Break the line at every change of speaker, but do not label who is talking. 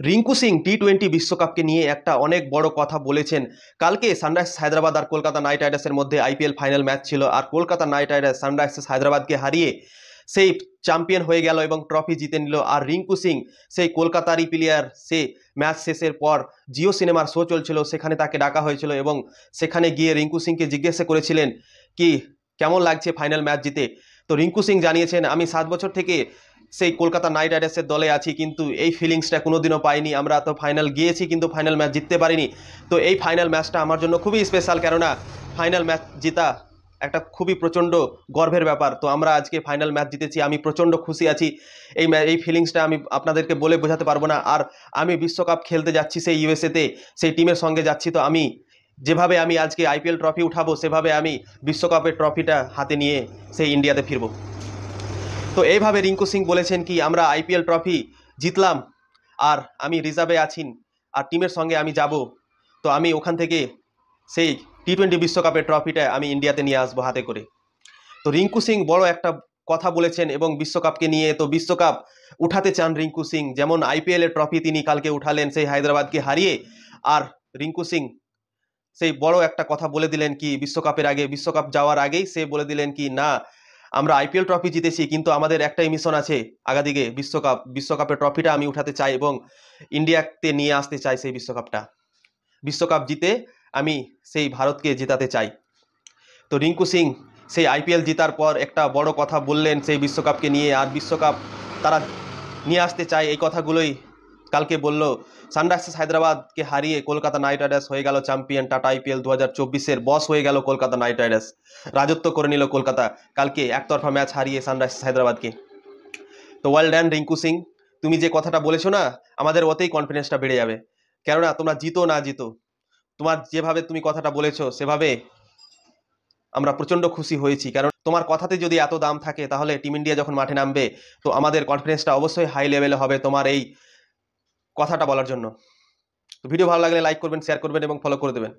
রিঙ্কু সিং টি-20 বিশ্বকাপকে নিয়ে একটা অনেক বড় কথা বলেছেন। কালকে সানরাইজার্স হায়দ্রাবাদ আর কলকাতা নাইট রাইডার্সের মধ্যে আইপিএল ফাইনাল ম্যাচ ছিল, আর কলকাতা নাইট রাইডার্স সানরাইজার্স হায়দ্রাবাদকে হারিয়ে সেই চ্যাম্পিয়ন হয়ে গেল এবং ট্রফি জিতে নিল। আর রিঙ্কু সিং সেই কলকাতারই প্লেয়ার, সে ম্যাচ শেষের পর জিও সিনেমার শো চলছিল, সেখানে তাকে ডাকা হয়েছিল এবং সেখানে গিয়ে রিঙ্কু সিংকে জিজ্ঞাসা করেছিলেন কি কেমন লাগছে ফাইনাল ম্যাচ জিতে। তো রিঙ্কু সিং জানিয়েছেন, আমি 7 বছর থেকে সেই কলকাতা নাইট রাইডার্সের দলে আছি, কিন্তু এই ফিলিংসটা কোনোদিনও পাইনি। আমরা তো ফাইনাল গিয়েছি কিন্তু ফাইনাল ম্যাচ জিততে পারিনি। তো এই ফাইনাল ম্যাচটা আমার জন্য খুবই স্পেশাল, কেননা ফাইনাল ম্যাচ জেতা একটা খুবই প্রচণ্ড গর্বের ব্যাপার। তো আমরা আজকে ফাইনাল ম্যাচ জিতেছি, আমি প্রচণ্ড খুশি আছি। এই ফিলিংসটা আমি আপনাদেরকে বলে বোঝাতে পারবো না। আর আমি বিশ্বকাপ খেলতে যাচ্ছি সেই ইউএসএতে, সেই টিমের সঙ্গে যাচ্ছি। তো আমি যেভাবে আমি আজকে আইপিএল ট্রফি উঠাবো, সেভাবে আমি বিশ্বকাপের ট্রফিটা হাতে নিয়ে সেই ইন্ডিয়াতে ফিরবো। তো এইভাবে রিঙ্কু সিং বলেছেন কি আমরা আইপিএল ট্রফি জিতলাম আর আমি রিজার্ভে আছি আর টিমের সঙ্গে আমি যাব। তো আমি ওখান থেকে সেই টি-20 বিশ্বকাপের ট্রফিটা আমি ইন্ডিয়াতে নিয়ে আসবো হাতে করে। তো রিঙ্কু সিং বড় একটা কথা বলেছেন এবং বিশ্বকাপকে নিয়ে তো বিশ্বকাপ উঠাতে চান রিঙ্কু সিং। যেমন আইপিএলের ট্রফি তিনি কালকে উঠালেন সেই হায়দ্রাবাদকে হারিয়ে। আর রিঙ্কু সিং সেই বড় একটা কথা বলে দিলেন কি বিশ্বকাপের আগে, বিশ্বকাপ যাওয়ার আগেই সে বলে দিলেন কি না আমরা আইপিএল ট্রফি জিতেছি, কিন্তু আমাদের একটাই মিশন আছে আগাদিকে, বিশ্বকাপের ট্রফিটা আমি উঠাতে চাই এবং ইন্ডিয়াতে নিয়ে আসতে চাই সেই বিশ্বকাপ জিতে আমি সেই ভারতকে জেতাতে চাই। তো রিঙ্কু সিং সেই আইপিএল জেতার পর একটা বড় কথা বললেন সেই বিশ্বকাপকে নিয়ে, আর বিশ্বকাপ তারা নিয়ে আসতে চায় এই কথাগুলোই কালকে বলল। সানরাইজার্স হায়দ্রাবাদকে হারিয়ে কলকাতা নাইট রাইডার্স হয়ে গেল চ্যাম্পিয়ন। টাটা আইপিএল 2024-এর বস হয়ে গেল কলকাতা নাইট রাইডার্স, রাজত্ব করে নিল কলকাতা কালকে একতরফা ম্যাচ হারিয়ে সানরাইজার্স হায়দ্রাবাদকে। তো ওয়েল ডান রিঙ্কু সিং, তুমি যে কথাটা বলেছো না, আমাদের ওতেই কনফিডেন্সটা বেড়ে যাবে। কেননা তোমরা জিতো না জিতো, তোমার যেভাবে তুমি কথাটা বলেছো সেভাবে আমরা প্রচণ্ড খুশি হয়েছি। কারণ তোমার কথাতে যদি এত দাম থাকে, তাহলে টিম ইন্ডিয়া যখন মাঠে নামবে তো আমাদের কনফিডেন্সটা অবশ্যই হাই লেভেলে হবে তোমার এই কথাটা বলার জন্য। তো ভিডিও ভালো লাগলে লাইক করবেন, শেয়ার করবেন এবং ফলো করে দেবেন।